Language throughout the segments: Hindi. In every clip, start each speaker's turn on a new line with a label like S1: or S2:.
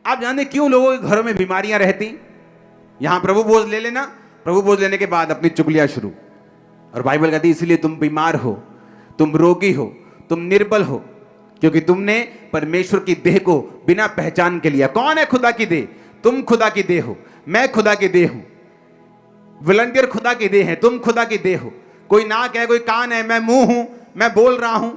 S1: आप जानते क्यों लोगों के घरों में बीमारियां रहती? यहां प्रभु बोझ ले लेना, प्रभु बोझ लेने के बाद अपनी चुगलियां शुरू। और बाइबल कहती है इसलिए तुम बीमार हो, तुम रोगी हो, तुम निर्बल हो, क्योंकि तुमने परमेश्वर की देह को बिना पहचान के लिया। कौन है खुदा की देह? तुम खुदा की देह हो, मैं खुदा की देह हूं, वॉलंटियर खुदा की देह है, तुम खुदा की देह हो। कोई नाक है, कोई कान है, मैं मुंह हूं, मैं बोल रहा हूं,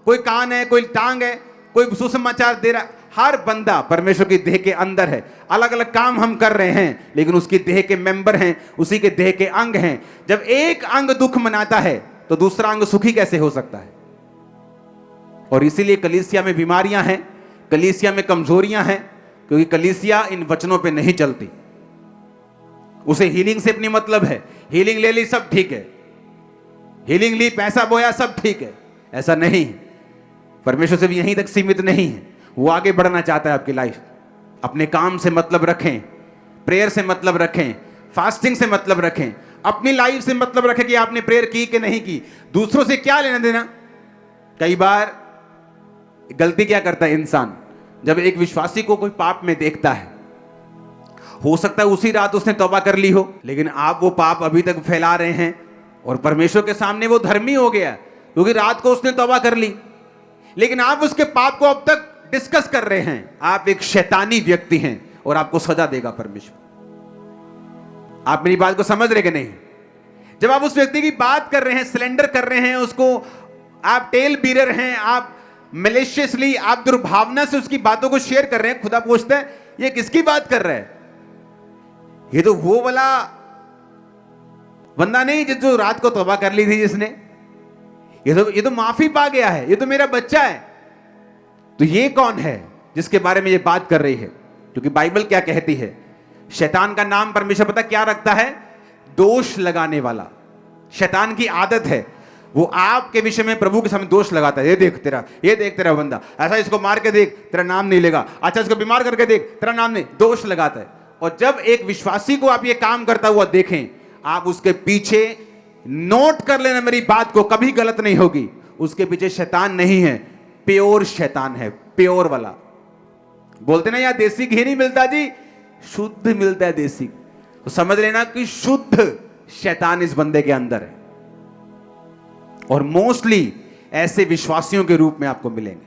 S1: कोई कान है, कोई टांग है, कोई सुसमाचार दे रहा। हर बंदा परमेश्वर की देह के अंदर है। अलग अलग काम हम कर रहे हैं, लेकिन उसकी देह के मेंबर हैं, उसी के देह के अंग हैं। जब एक अंग दुख मनाता है तो दूसरा अंग सुखी कैसे हो सकता है? और इसीलिए कलीसिया में बीमारियां हैं, कलीसिया में कमजोरियां हैं, क्योंकि कलीसिया इन वचनों पे नहीं चलती। उसे हीलिंग से अपनी मतलब है, हीलिंग ले ली सब ठीक है, हीलिंग ली पैसा बोया सब ठीक है। ऐसा नहीं है। परमेश्वर से भी यहीं तक सीमित नहीं है, वो आगे बढ़ना चाहता है आपकी लाइफ। अपने काम से मतलब रखें, प्रेयर से मतलब रखें, फास्टिंग से मतलब रखें, अपनी लाइफ से मतलब रखें कि आपने प्रेयर की कि नहीं की। दूसरों से क्या लेना देना? कई बार गलती क्या करता है इंसान, जब एक विश्वासी को कोई पाप में देखता है, हो सकता है उसी रात उसने तौबा कर ली हो, लेकिन आप वो पाप अभी तक फैला रहे हैं और परमेश्वर के सामने वो धर्मी हो गया क्योंकि रात को उसने तौबा कर ली, लेकिन आप उसके पाप को अब तक डिस्कस कर रहे हैं। आप एक शैतानी व्यक्ति हैं और आपको सजा देगा परमेश्वर। आप मेरी बात को समझ रहे कि नहीं? जब आप उस व्यक्ति की बात कर रहे हैं, सिलेंडर कर रहे हैं उसको, आप टेल बीरर हैं, आप मैलिशियसली, आप दुर्भावना से उसकी बातों को शेयर कर रहे हैं, खुदा पूछता है ये किसकी बात कर रहा है? ये तो वो वाला बंदा नहीं जो रात को तौबा कर ली थी जिसने, ये तो माफी पा गया है, ये तो मेरा बच्चा है। तो ये कौन है जिसके बारे में ये बात कर रही है? क्योंकि बाइबल क्या कहती है, शैतान का नाम परमेश्वर पता क्या रखता है? दोष लगाने वाला। शैतान की आदत है, वो आपके विषय में प्रभु के सामने दोष लगाता है। ये देख तेरा बंदा ऐसा, इसको मार के देख, तेरा नाम नहीं लेगा। अच्छा, इसको बीमार करके देख, तेरा नाम नहीं। दोष लगाता है। और जब एक विश्वासी को आप ये काम करता हुआ देखें, आप उसके पीछे नोट कर लेना, मेरी बात को कभी गलत नहीं होगी। उसके पीछे शैतान नहीं है, प्योर शैतान है, प्योर वाला। बोलते ना यार देसी घी नहीं मिलता जी, शुद्ध मिलता है देसी। तो समझ लेना कि शुद्ध शैतान इस बंदे के अंदर है। और मोस्टली ऐसे विश्वासियों के रूप में आपको मिलेंगे।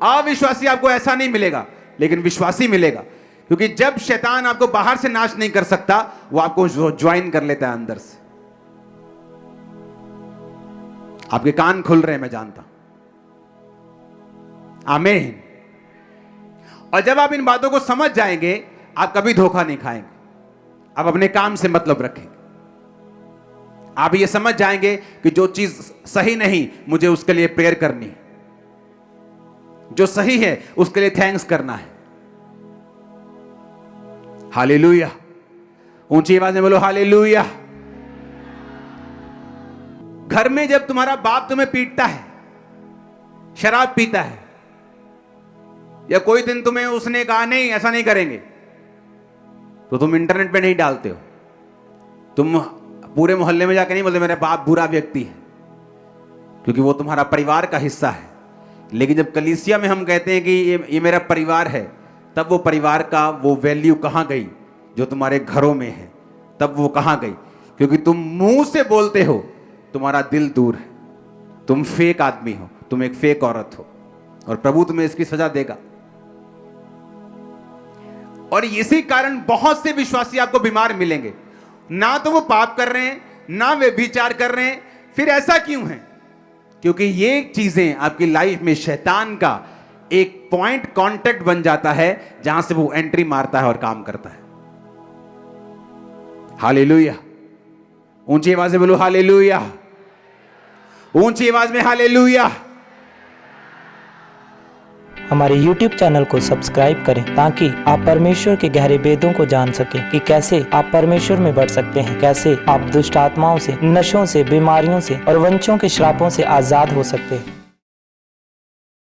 S1: अविश्वासी आपको ऐसा नहीं मिलेगा, लेकिन विश्वासी मिलेगा। क्योंकि जब शैतान आपको बाहर से नाश नहीं कर सकता, वो आपको ज्वाइन कर लेता है अंदर से। आपके कान खुल रहे हैं, मैं जानता हूं। आमीन। और जब आप इन बातों को समझ जाएंगे, आप कभी धोखा नहीं खाएंगे। आप अपने काम से मतलब रखेंगे। आप ये समझ जाएंगे कि जो चीज सही नहीं, मुझे उसके लिए प्रेयर करनी है। जो सही है उसके लिए थैंक्स करना है। हालेलुया। ऊंची आवाज में बोलो हालेलुया। घर में जब तुम्हारा बाप तुम्हें पीटता है, शराब पीता है, या कोई दिन तुम्हें उसने कहा नहीं ऐसा नहीं करेंगे, तो तुम इंटरनेट पे नहीं डालते हो। तुम पूरे मोहल्ले में जाके नहीं बोलते मेरा बाप बुरा व्यक्ति है, क्योंकि वो तुम्हारा परिवार का हिस्सा है। लेकिन जब कलीसिया में हम कहते हैं कि ये मेरा परिवार है, तब वो परिवार का वो वैल्यू कहां गई जो तुम्हारे घरों में है? तब वो कहां गई? क्योंकि तुम मुंह से बोलते हो, तुम्हारा दिल दूर है। तुम फेक आदमी हो, तुम एक फेक औरत हो, और प्रभु तुम्हें इसकी सजा देगा। और इसी कारण बहुत से विश्वासी आपको बीमार मिलेंगे। ना तो वो पाप कर रहे हैं, ना वे विचार कर रहे हैं। फिर ऐसा क्यों है? क्योंकि ये चीजें आपकी लाइफ में शैतान का एक पॉइंट कांटेक्ट बन जाता है, जहां से वो एंट्री मारता है और काम करता है। हालेलुया। ऊंची आवाज में बोलो हालेलुया। ऊंची आवाज में हालेलुया।
S2: हमारे YouTube चैनल को सब्सक्राइब करें ताकि आप परमेश्वर के गहरे वेदों को जान सकें कि कैसे आप परमेश्वर में बढ़ सकते हैं, कैसे आप दुष्ट आत्माओं से, नशों से, बीमारियों से और वंशों के श्रापों से आजाद हो सकते हैं।